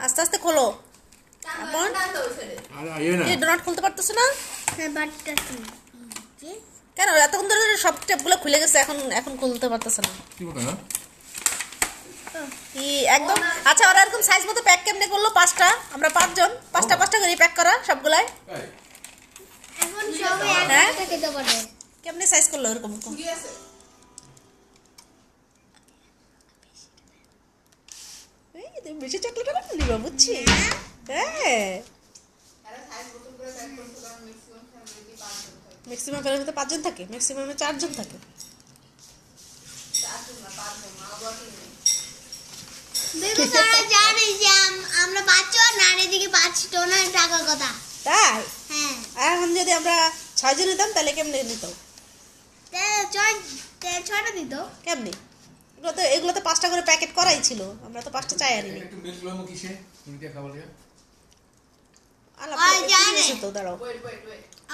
আস্তে আস্তে খোলো। ডোনাট খুলতে পারতেছ না কেন? এতক্ষণ ধরে সব টেপগুলো খুলে গেছে, এখন এখন খুলতে পারতেছে না কি একদম। আচ্ছা, ওরা এরকম সাইজ মতো প্যাক কেমনে করলো? পাঁচটা, আমরা পাঁচজন, পাঁচটা পাঁচটা করে প্যাক করা সবগুলাই। কেমনে সাইজ করলো এরকম? বেশি চকলেট নিবা বুঝছি। হ্যাঁ, ম্যাক্সিমাম ফ্যামিলিতে 5 জন থাকে, ম্যাক্সিমামে 4 জন থাকে। আমরা বাচ্চা না এদিকে 5 টনের টাকার কথা। তাই? হ্যাঁ। এখন যদি আমরা 6 জন নিতাম তাহলে কেমনে নিত? ছয়টা দিত কেমনে? এগুলো তো 5টা করে প্যাকেট করাই ছিল, আমরা তো 5টা চাই আনিনি। একটু মিল্ক লমু কিসে? তুমি দিয়ে খাবার দিয়া। আলাদা তো দাঁড়াও।